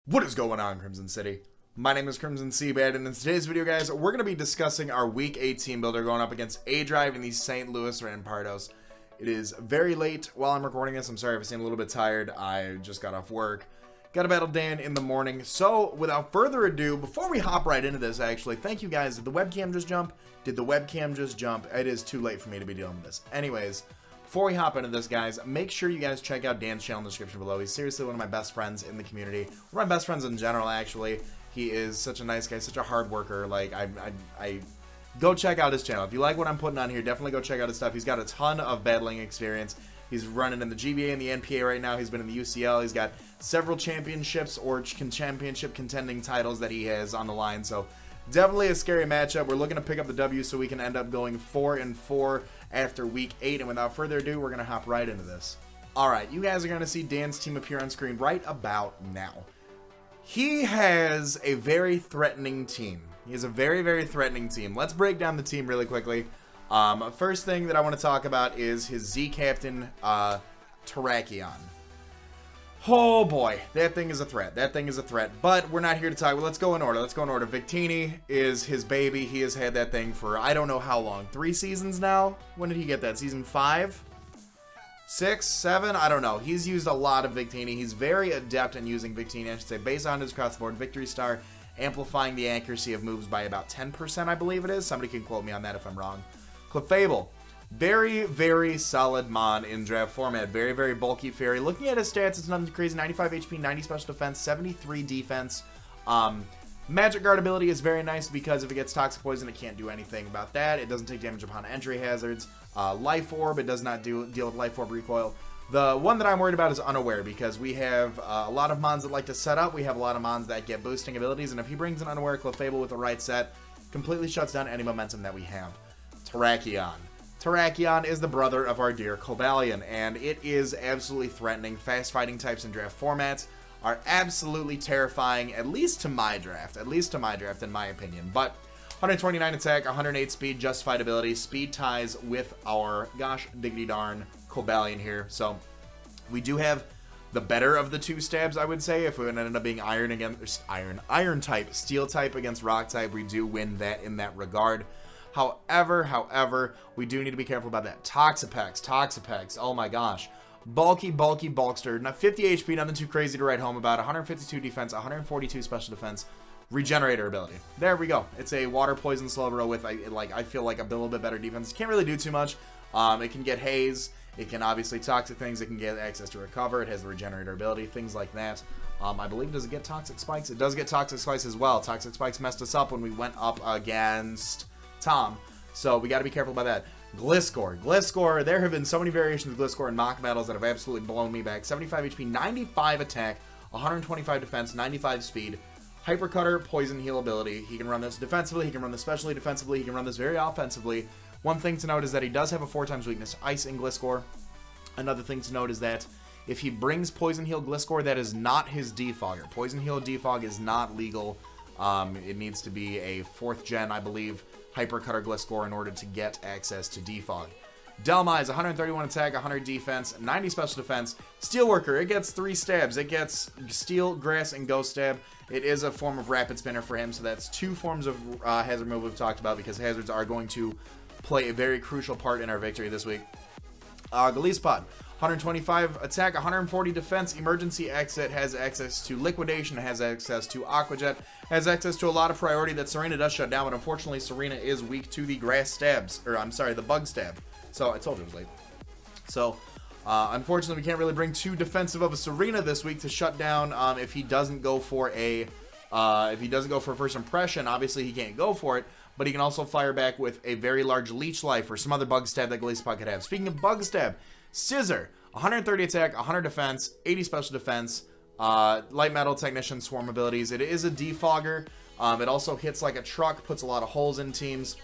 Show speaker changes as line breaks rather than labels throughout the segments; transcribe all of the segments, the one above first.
What is going on, Crimson City? My name is Crimson CBAD, and in today's video, guys, we're going to be discussing our Week 8 team builder going up against aDrive in the St. Louis Rampardos. It is very late while I'm recording this. I'm sorry if I seem a little bit tired. I just got off work. Got to battle Dan in the morning. So, without further ado, before we hop right into this, actually, thank you guys. Did the webcam just jump? Did the webcam just jump? It is too late for me to be dealing with this. Anyways, before we hop into this, guys, make sure you guys check out Dan's channel in the description below. He's seriously one of my best friends in the community. One of my best friends in general, actually. He is such a nice guy, such a hard worker. Like, I go check out his channel. If you like what I'm putting on here, definitely go check out his stuff. He's got a ton of battling experience. He's running in the GBA and the NPA right now. He's been in the UCL. He's got several championships or championship contending titles that he has on the line. So definitely a scary matchup. We're looking to pick up the W so we can end up going 4-4 after week 8. And without further ado, we're going to hop right into this. All right, you guys are going to see Dan's team appear on screen right about now. He has a very threatening team. He has a very, very threatening team. Let's break down the team really quickly. First thing that I want to talk about is his Z captain, Terrakion. Oh boy, that thing is a threat. That thing is a threat. But we're not here to talk. Well, let's go in order. Let's go in order. Victini is his baby. He has had that thing for I don't know how long. 3 seasons now? When did he get that? Season 5? 6? 7? I don't know. He's used a lot of Victini. He's very adept in using Victini, I should say, based on his cross the board. Victory Star, amplifying the accuracy of moves by about 10%, I believe it is. Somebody can quote me on that if I'm wrong. Clefable, very, very solid mon in draft format. Very, very bulky fairy. Looking at his stats, it's nothing crazy. 95 HP, 90 special defense, 73 defense. Magic guard ability is very nice because if it gets toxic poison, it can't do anything about that. It doesn't take damage upon entry hazards. Life orb, it does not deal with life orb recoil. The one that I'm worried about is unaware because we have a lot of mons that like to set up. We have a lot of mons that get boosting abilities, and if he brings an unaware Clefable with the right set, completely shuts down any momentum that we have. Terrakion. Terrakion is the brother of our dear Cobalion, and it is absolutely threatening. Fast fighting types in draft formats are absolutely terrifying, at least to my draft. At least to my draft, in my opinion. But 129 attack, 108 speed, justified ability, speed ties with our, gosh diggity darn, Cobalion here. So we do have the better of the two stabs, I would say. If we ended up being iron against iron type, steel type against rock type, we do win that in that regard. However, we do need to be careful about that. Toxapex, oh my gosh. Bulky bulkster. Not 50 HP, nothing too crazy to write home about. 152 defense, 142 special defense. Regenerator ability. There we go. It's a water poison Slowbro with, I feel like a little bit better defense. Can't really do too much. It can get haze. It can obviously toxic things. It can get access to recover. It has the regenerator ability, things like that. I believe, does it get toxic spikes? It does get toxic spikes as well. Toxic spikes messed us up when we went up against Tom, so we got to be careful about that. Gliscor, there have been so many variations of Gliscor in mock battles that have absolutely blown me back. 75 HP, 95 attack, 125 defense, 95 speed, Hypercutter, poison heal ability. He can run this defensively, he can run this specially defensively, he can run this very offensively. One thing to note is that he does have a 4x weakness to ice in Gliscor. Another thing to note is that if he brings poison heal Gliscor, that is not his defogger. Poison heal defog is not legal. It needs to be a 4th gen, I believe, Hypercutter Gliscor in order to get access to defog. Delmise, 131 attack, 100 defense, 90 special defense. Steelworker, it gets 3 stabs. It gets steel, grass, and ghost stab. It is a form of rapid spinner for him, so that's 2 forms of hazard move we've talked about because hazards are going to play a very crucial part in our victory this week. Galisepod, 125 attack, 140 defense, emergency exit, has access to liquidation, has access to aquajet, has access to a lot of priority that Serena does shut down, but unfortunately Serena is weak to the grass stabs, or I'm sorry, the bug stab. So I told you it was late. So unfortunately we can't really bring too defensive of a Serena this week to shut down if he doesn't go for a first impression. Obviously he can't go for it, but he can also fire back with a very large leech life or some other bug stab that Galisepod could have. Speaking of bug stab, Scissor, 130 attack, 100 defense, 80 special defense, light metal technician swarm abilities. It is a defogger. It also hits like a truck, puts a lot of holes in teams.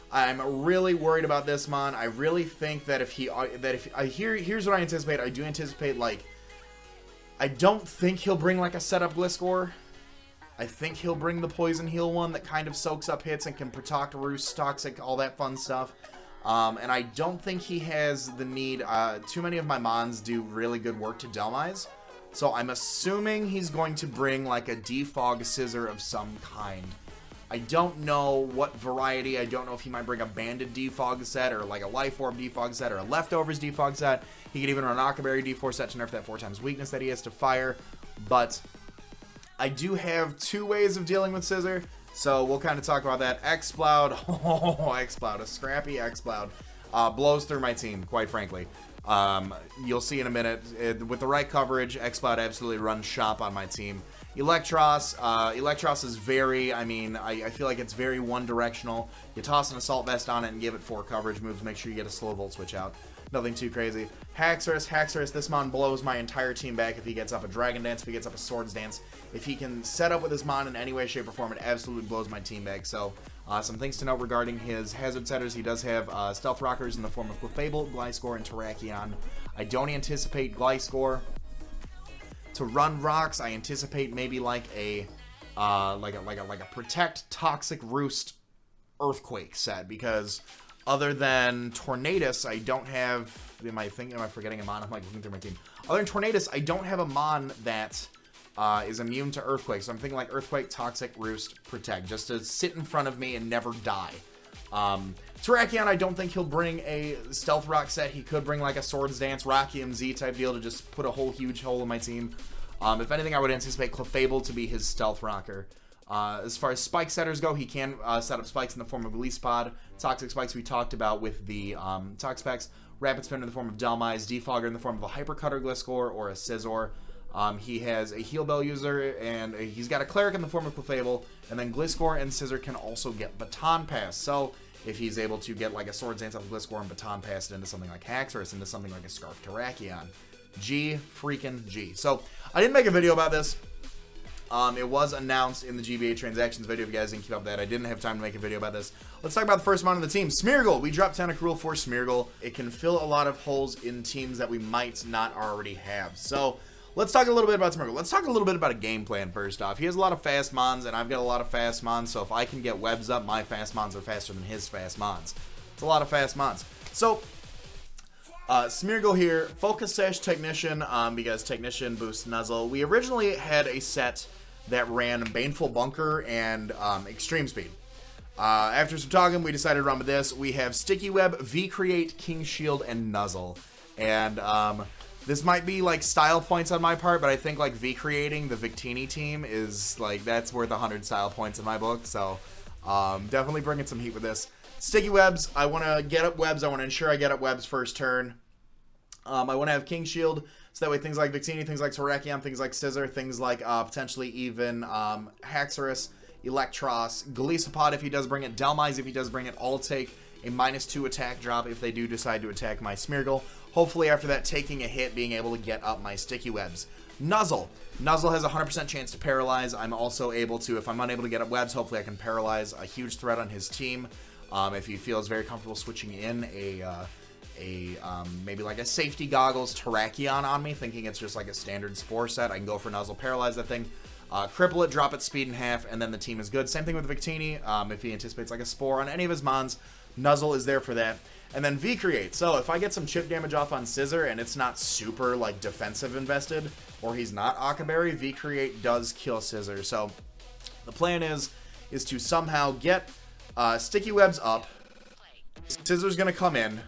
I'm really worried about this mon. I really think that here's what I anticipate. I do anticipate, like, I don't think he'll bring like a setup Gliscor. I think he'll bring the poison heal one that kind of soaks up hits and can protect roost, toxic, all that fun stuff. And I don't think he has the need. Too many of my mons do really good work to Delmise. So I'm assuming he's going to bring like a defog scissor of some kind. I don't know what variety. I don't know if he might bring a banded defog set or like a life orb defog set or a leftovers defog set. He could even run an Akaberry D4 set to nerf that 4x weakness that he has to fire. But I do have 2 ways of dealing with scissor. So we'll kind of talk about that. X-Cloud, oh, X-Cloud, a scrappy X-Cloud, blows through my team, quite frankly. You'll see in a minute. With the right coverage, X-Cloud absolutely runs shop on my team. Electros is very, I feel like it's very one-directional. You toss an Assault Vest on it and give it 4 coverage moves. Make sure you get a Slow Volt switch out. Nothing too crazy. Haxorus, this mon blows my entire team back if he gets up a Dragon Dance, if he gets up a Swords Dance. If he can set up with his mon in any way, shape, or form, it absolutely blows my team back. So, some things to note regarding his hazard setters. He does have Stealth Rockers in the form of Clefable, Gliscor, and Terrakion. I don't anticipate Gliscor to run rocks. I anticipate maybe like a Protect, Toxic Roost, Earthquake set, because other than Tornadus, I don't have. Am I forgetting a mon? I'm like looking through my team. Other than Tornadus, I don't have a mon that is immune to Earthquake. So I'm thinking like Earthquake, Toxic, Roost, Protect, just to sit in front of me and never die. Terrakion, I don't think he'll bring a Stealth Rock set. He could bring like a Swords Dance, Rocky MZ type deal to just put a whole huge hole in my team. If anything, I would anticipate Clefable to be his Stealth Rocker. As far as spike setters go, he can set up spikes in the form of Release Pod. Toxic Spikes we talked about with the Tox Specs. Rapid Spin in the form of Delmise. Defogger in the form of a Hyper Cutter Gliscor or a Scizor. He has a Heal Bell user, and he's got a Cleric in the form of Clefable. And then Gliscor and Scizor can also get Baton Pass. So if he's able to get like a Swords Dance off of Gliscor and Baton Pass it into something like Haxorus, into something like a Scarf Terrakion. G freaking G. So I didn't make a video about this. It was announced in the GBA transactions video. If you guys didn't keep up with that, I didn't have time to make a video about this. Let's talk about the first mon on the team, Smeargle. We dropped Tentacruel for Smeargle. It can fill a lot of holes in teams that we might not already have. So let's talk a little bit about Smeargle. Let's talk a little bit about a game plan first off. He has a lot of fast mons, and I've got a lot of fast mons. So if I can get webs up, my fast mons are faster than his fast mons. It's a lot of fast mons. So Smeargle here, Focus Sash Technician, because Technician boosts Nuzzle. We originally had a set that ran Baneful Bunker and Extreme Speed. After some talking, we decided to run with this. We have Sticky Web, V-Create, King Shield, and Nuzzle. And this might be like style points on my part, but I think like V-Creating the Victini team is like, that's worth 100 style points in my book. So definitely bringing some heat with this. Sticky Webs, I want to get up webs. I want to ensure I get up webs first turn. I want to have King Shield, so that way things like Victini, things like Terrakion, things like Scizor, things like potentially even Haxorus, Electros, Golisopod if he does bring it, Delmise if he does bring it, all take a -2 attack drop if they do decide to attack my Smeargle. Hopefully after that, taking a hit, being able to get up my Sticky Webs. Nuzzle. Nuzzle has a 100% chance to paralyze. I'm also able to, if I'm unable to get up webs, hopefully I can paralyze a huge threat on his team. If he feels very comfortable switching in maybe like a Safety Goggles Terrakion on me, thinking it's just like a standard Spore set, I can go for Nuzzle, paralyze that thing, cripple it, drop its speed in half, and then the team is good. Same thing with Victini. If he anticipates like a Spore on any of his mons, Nuzzle is there for that. And then V-Create. So if I get some chip damage off on Scizor and it's not super like defensive invested, or he's not Akaberry, V-Create does kill Scizor. So the plan is to somehow get Sticky Webs up. Scizor's gonna come in.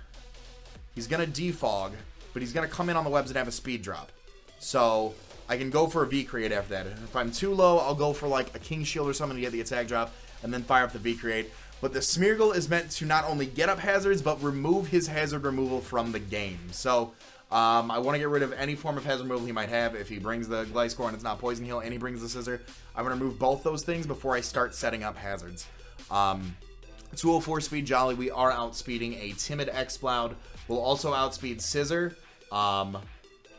He's going to defog, but he's going to come in on the webs and have a speed drop. So I can go for a V-Create after that. If I'm too low, I'll go for like a King Shield or something to get the attack drop, and then fire up the V-Create. But the Smeargle is meant to not only get up hazards, but remove his hazard removal from the game. So I want to get rid of any form of hazard removal he might have. If he brings the Gliscor and it's not Poison Heal, and he brings the Scizor, I'm going to remove both those things before I start setting up hazards. 204 speed Jolly, we are outspeeding a timid X-Cloud. We'll also outspeed Scizor.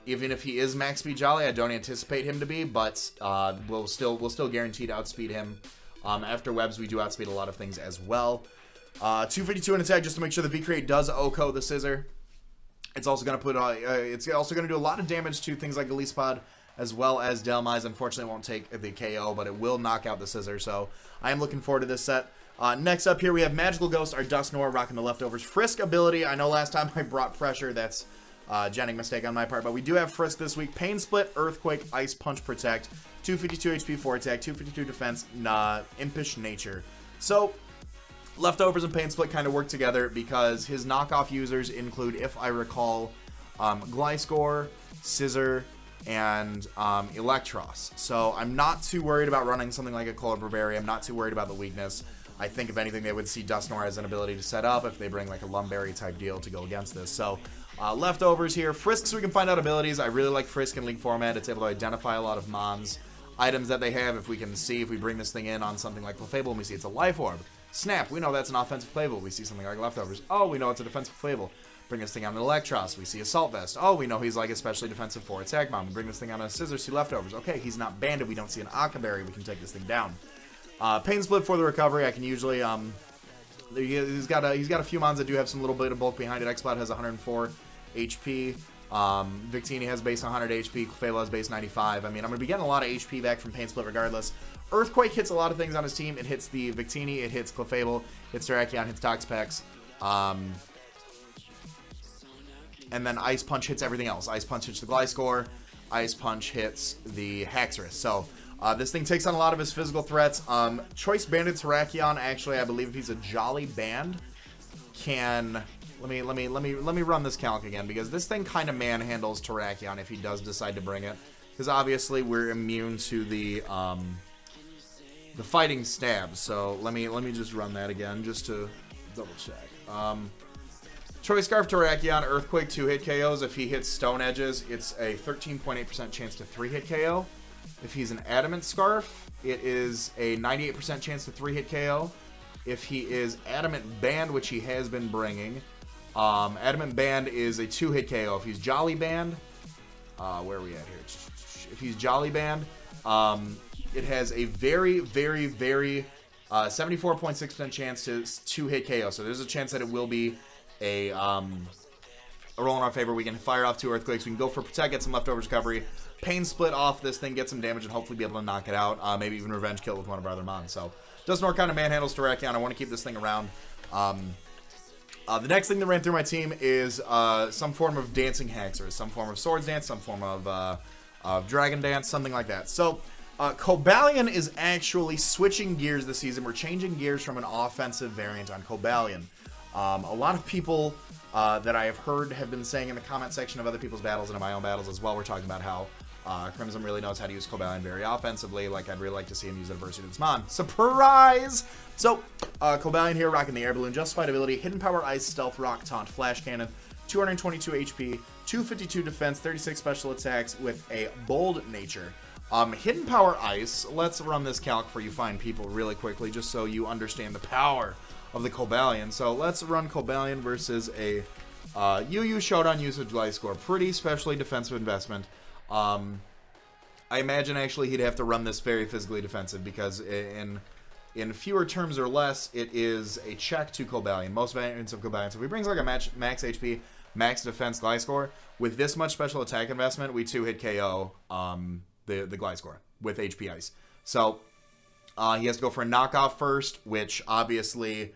Even if he is max speed Jolly, I don't anticipate him to be, but we'll still guarantee to outspeed him. After webs, we do outspeed a lot of things as well. 252 in attack just to make sure the V-Create does OHKO the Scizor. It's also going to put it's also going to do a lot of damage to things like Golisopod as well as Delmise. Unfortunately, it won't take the KO, but it will knock out the Scizor. So I am looking forward to this set. Next up here, we have Magical Ghost, our Dusknoir, rocking the leftovers. Frisk ability. I know last time I brought Pressure. That's Genning mistake on my part. But we do have Frisk this week. Pain Split, Earthquake, Ice Punch, Protect. 252 HP, 4 attack, 252 defense, Impish Nature. So, Leftovers and Pain Split kind of work together because his knockoff users include, if I recall, Gliscor, Scissor, and Electros. So I'm not too worried about running something like a Cobra Berry. I'm not too worried about the weakness. I think if anything they would see Dusknoir as an ability to set up if they bring like a Lumberry type deal to go against this. So Leftovers here. Frisk so we can find out abilities. I really like Frisk in League format. It's able to identify a lot of Mons items that they have. If we can see, if we bring this thing in on something like Clefable and we see it's a Life Orb. Snap, we know that's an offensive Clefable. We see something like Leftovers. Oh, we know it's a defensive Clefable. Bring this thing on an Electros. We see Assault Vest. Oh, we know he's like especially defensive 4 attack bomb. Bring this thing on a Scissor. See Leftovers. Okay, he's not banded. We don't see an Akaberry. We can take this thing down. Pain Split for the recovery. I can usually he's got a few mons that do have some little bit of bulk behind it. X-Cloud has 104 HP. Victini has base 100 HP. Clefable has base 95. I mean, I'm gonna be getting a lot of HP back from Pain Split regardless. Earthquake hits a lot of things on his team. It hits the Victini. It hits Clefable. Hits Terrakion. Hits Toxapex. And then Ice Punch hits everything else. Ice Punch hits the Gliscor. Ice Punch hits the Haxorus. So this thing takes on a lot of his physical threats. Choice Banded Terrakion, actually, I believe if he's a Jolly Band, can let me run this calc again because this thing kind of manhandles Terrakion if he does decide to bring it. Because obviously we're immune to the fighting stab. So let me just run that again just to double check. Choice Scarf Terrakion, Earthquake 2-hit KOs. If he hits Stone Edges, it's a 13.8% chance to 3-hit KO. If he's an Adamant Scarf, it is a 98% chance to 3-hit KO. If he is Adamant Band, which he has been bringing, Adamant Band is a 2-hit KO. If he's Jolly Band, where are we at here? If he's Jolly Band, it has a very, very, very 74.6% chance to 2-hit KO. So there's a chance that it will be a roll in our favor. We can fire off 2 Earthquakes. We can go for Protect, get some Leftovers recovery. Pain Split off this thing, get some damage, and hopefully be able to knock it out. Maybe even Revenge Kill with one of our other Mons. So, Dusknoir kind of manhandles Terrakion. I want to keep this thing around. The next thing that ran through my team is some form of Dancing Haxorus, some form of Swords Dance, some form of Dragon Dance, something like that. So, Cobalion is actually switching gears this season. We're changing gears from an offensive variant on Cobalion. A lot of people that I have heard have been saying in the comment section of other people's battles and in my own battles as well, we're talking about how Crimson really knows how to use Cobalion very offensively. Like, I'd really like to see him use it versus this Mon. Surprise! So, Cobalion here rocking the Air Balloon, Justified ability, Hidden Power Ice, Stealth, Rock, Taunt, Flash Cannon, 222 HP, 252 defense, 36 special attacks with a bold nature. Hidden Power Ice, let's run this calc for you fine people really quickly just so you understand the power of the Cobalion. So let's run Cobalion versus a UU Showdown usage Gliscor. Pretty specially defensive investment. I imagine actually he'd have to run this very physically defensive because in fewer terms or less, it is a check to Cobalion. Most variants of Cobalion. So if he brings like a max HP, max defense Gliscor, with this much special attack investment, we 2-hit KO the Gliscor with HP Ice. So he has to go for a knockoff first, which obviously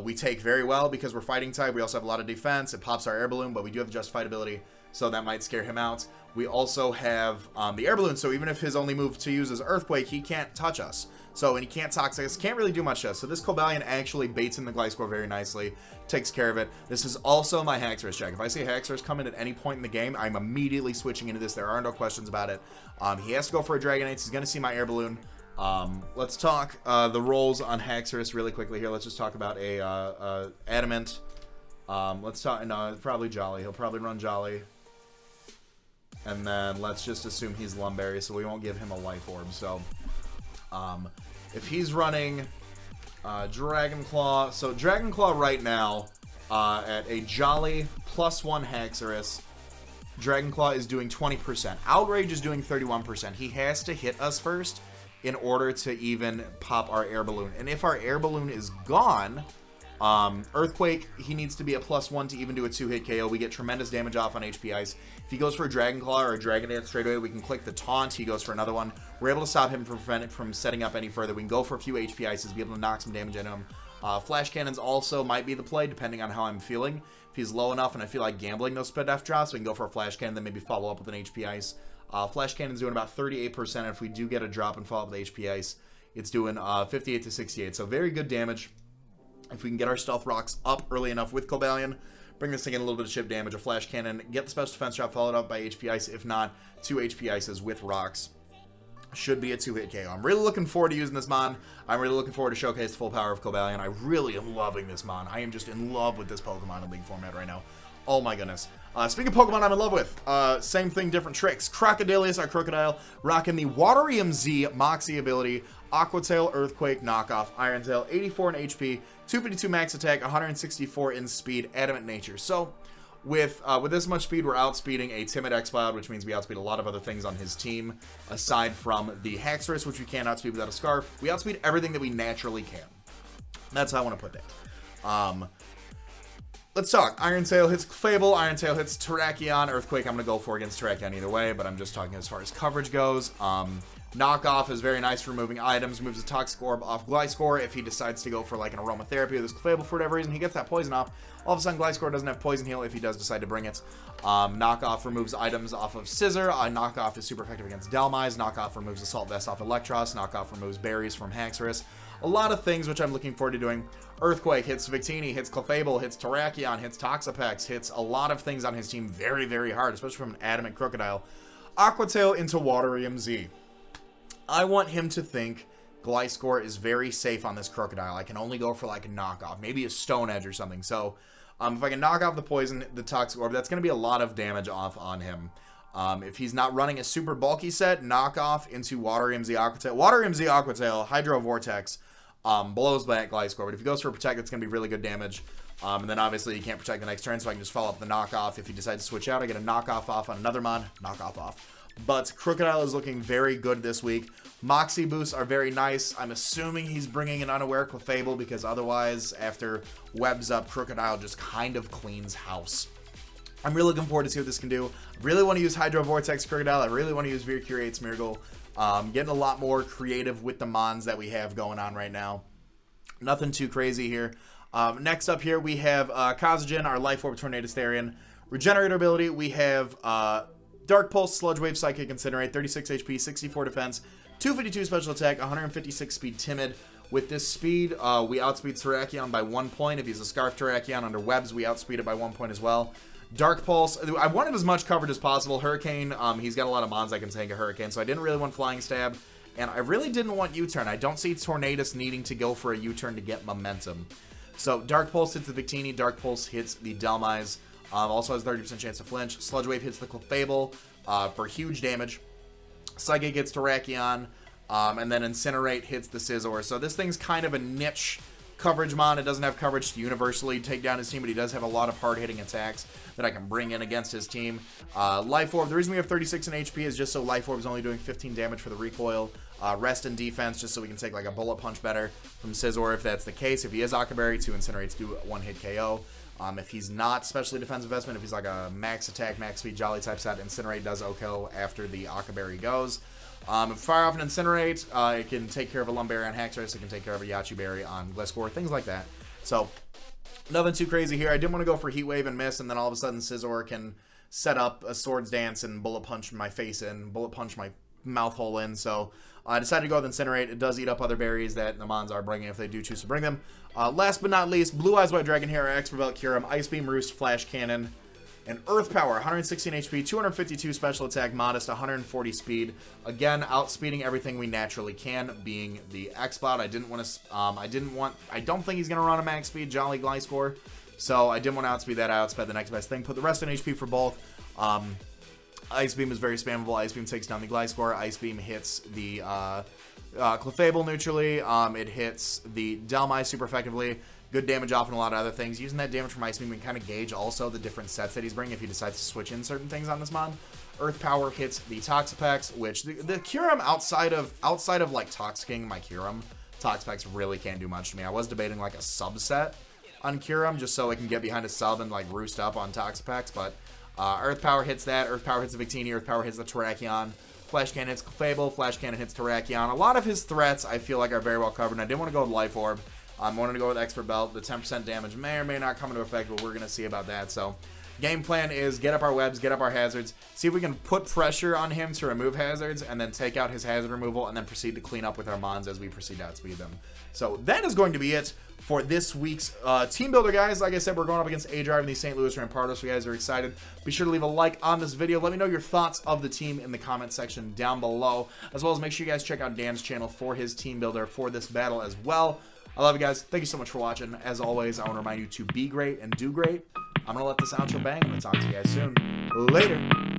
we take very well because we're fighting type. We also have a lot of defense. It pops our Air Balloon, but we do have the Justified ability, so that might scare him out. We also have the Air Balloon, so even if his only move to use is Earthquake, he can't touch us. So, and he can't Toxic us, can't really do much to us. So this Cobalion actually baits in the Gliscor very nicely, takes care of it. This is also my Haxorus check. If I see a Haxorus come in at any point in the game, I'm immediately switching into this. There are no questions about it. He has to go for a Dragonite. He's going to see my Air Balloon. Let's talk the rolls on Haxorus really quickly here. Let's just talk about a Adamant. Let's talk, no, probably Jolly. He'll probably run Jolly. And then let's just assume he's Lumberry, so we won't give him a Life Orb. So, if he's running Dragon Claw, so Dragon Claw right now at a Jolly +1 Haxorus, Dragon Claw is doing 20%. Outrage is doing 31%. He has to hit us first in order to even pop our Air Balloon. And if our Air Balloon is gone, Earthquake, he needs to be a +1 to even do a 2-hit KO. We get tremendous damage off on HP Ice. If he goes for a Dragon Claw or a Dragon Dance straight away, we can click the Taunt. He goes for another one. We're able to stop him from prevent it from setting up any further. We can go for a few HP Ices, be able to knock some damage into him. Flash Cannons also might be the play, depending on how I'm feeling. If he's low enough and I feel like gambling those sped F drops, we can go for a Flash Cannon, then maybe follow up with an HP Ice. Flash Cannon's doing about 38%, and if we do get a drop and follow up with HP Ice, it's doing 58 to 68. So very good damage. If we can get our Stealth Rocks up early enough with Cobalion, bring this thing in a little bit of chip damage, a Flash Cannon, get the Special Defense drop followed up by HP Ice. If not, 2 HP Ices with Rocks. Should be a 2-hit KO. I'm really looking forward to using this mon. I'm really looking forward to showcase the full power of Cobalion. I really am loving this mon. I am just in love with this Pokemon in League format right now. Oh my goodness. Speaking of Pokemon I'm in love with, same thing, different tricks. Crocodilius, our Crocodile, rocking the Watery MZ Moxie ability. Aqua Tail, Earthquake, knockoff, Iron Tail, 84 in HP, 252 max attack, 164 in speed, adamant nature. So, with this much speed, we're outspeeding a timid X-Cloud, which means we outspeed a lot of other things on his team, aside from the Haxorus, which we can't outspeed without a Scarf. We outspeed everything that we naturally can. That's how I want to put that. Let's talk. Iron Tail hits Fable, Iron Tail hits Terrakion, Earthquake I'm going to go for against Terrakion either way, but I'm just talking as far as coverage goes. Knockoff is very nice for removing items, moves a Toxic Orb off Gliscor. If he decides to go for like an Aromatherapy with this Fable for whatever reason, he gets that poison off. All of a sudden, Gliscor doesn't have Poison Heal if he does decide to bring it. Knockoff removes items off of Scissor. Knockoff is super effective against Dhelmise. Knockoff removes Assault Vest off Electros. Knockoff removes berries from Haxorus. A lot of things which I'm looking forward to doing. Earthquake hits Victini, hits Clefable, hits Terrakion, hits Toxapex, hits a lot of things on his team very, very hard, especially from an Adamant Crocodile. Aqua Tail into Watery MZ. I want him to think Gliscor is very safe on this Crocodile. I can only go for like a knockoff, maybe a Stone Edge or something. So if I can knock off the poison, the Toxic Orb, that's going to be a lot of damage off on him. If he's not running a super bulky set, knockoff into Water MZ Aqua Tail. Water MZ Aqua Tail, Hydro Vortex, blows back Gliscor. But if he goes for a Protect, it's going to be really good damage. And then obviously you can't protect the next turn, so I can just follow up the knockoff. If he decides to switch out, I get a knockoff off on another mon, knockoff off. But Crocodile is looking very good this week. Moxie boosts are very nice. I'm assuming he's bringing an Unaware Clefable because otherwise, after Webs up, Crocodile just kind of cleans house. I'm really looking forward to see what this can do. I really want to use Hydro Vortex Crocodile. I really want to use Vircurate Smeargle. Getting a lot more creative with the mons that we have going on right now. Nothing too crazy here. Next up here, we have Kazajan, our Life Orb Tornado Therian. Regenerator ability, we have Dark Pulse, Sludge Wave, Psychic Incinerate, 36 HP, 64 defense, 252 special attack, 156 speed timid. With this speed, we outspeed Terrakion by 1 point. If he's a Scarf Terrakion under Webs, we outspeed it by 1 point as well. Dark Pulse, I wanted as much coverage as possible. Hurricane, he's got a lot of mons I can tank a Hurricane, so I didn't really want Flying Stab. And I really didn't want U-Turn. I don't see Tornadus needing to go for a U-Turn to get momentum. So Dark Pulse hits the Victini, Dark Pulse hits the Dhelmise. Also has 30% chance to flinch. Sludge Wave hits the Clefable for huge damage. Psychic hits Terrakion, and then Incinerate hits the Scizor. So this thing's kind of a niche coverage mon. It doesn't have coverage to universally take down his team, but he does have a lot of hard-hitting attacks that I can bring in against his team. Life Orb, the reason we have 36 in HP is just so Life Orb is only doing 15 damage for the recoil. Rest and defense, just so we can take like a Bullet Punch better from Scizor if that's the case. If he is Akaberry, 2 Incinerates do 1-hit KO. If he's not specially defensive investment, if he's like a max attack, max speed, jolly type set, Incinerate does OHKO after the Akaberry goes. If fire off an Incinerate, it can take care of a Lumberry on Haxorus, it can take care of a Yachi Berry on Gliscor, things like that. So, nothing too crazy here. I didn't want to go for Heat Wave and miss, and then all of a sudden Scizor can set up a Swords Dance and Bullet Punch my face in, Bullet Punch my mouth hole in, so I decided to go with Incinerate. It does eat up other berries that the mons are bringing if they do choose to bring them. Last but not least, Blue Eyes White Dragon here, Expert Kyurem, Ice Beam, Roost, Flash Cannon, and Earth Power, 116 HP, 252 special attack, modest, 140 speed. Again, outspeeding everything we naturally can, being the X-Cloud. I don't think he's going to run a max speed, Jolly Gliscor, so I didn't want to outspeed that. I outsped the next best thing. Put the rest in HP for both. Ice Beam is very spammable. Ice Beam takes down the Gliscor. Ice Beam hits the Clefable neutrally. It hits the Dhelmise super effectively. Good damage off and a lot of other things. Using that damage from Ice Beam, we can kind of gauge also the different sets that he's bringing if he decides to switch in certain things on this mod. Earth Power hits the Toxapex, which the Kyurem outside of like Toxicking my Kyurem, Toxapex really can't do much to me. I was debating like a subset on Kyurem just so it can get behind a sub and like roost up on Toxapex, but Earth Power hits that. Earth Power hits the Victini. Earth Power hits the Terrakion. Flash Cannon hits Clefable. Flash Cannon hits Terrakion. A lot of his threats I feel like are very well covered, and I didn't want to go with Life Orb. I'm wanting to go with Expert Belt. The 10% damage may or may not come into effect, but we're going to see about that. So game plan is get up our webs, get up our hazards, see if we can put pressure on him to remove hazards, and then take out his hazard removal, and then proceed to clean up with our mons as we proceed to outspeed them. So that is going to be it for this week's Team Builder, guys. Like I said, we're going up against aDrive and the St. Louis Rampardos. So you guys are excited. Be sure to leave a like on this video. Let me know your thoughts of the team in the comment section down below, as well as make sure you guys check out Dan's channel for his Team Builder for this battle as well. I love you guys. Thank you so much for watching. As always, I want to remind you to be great and do great. I'm going to let this outro bang, and I'll talk to you guys soon. Later.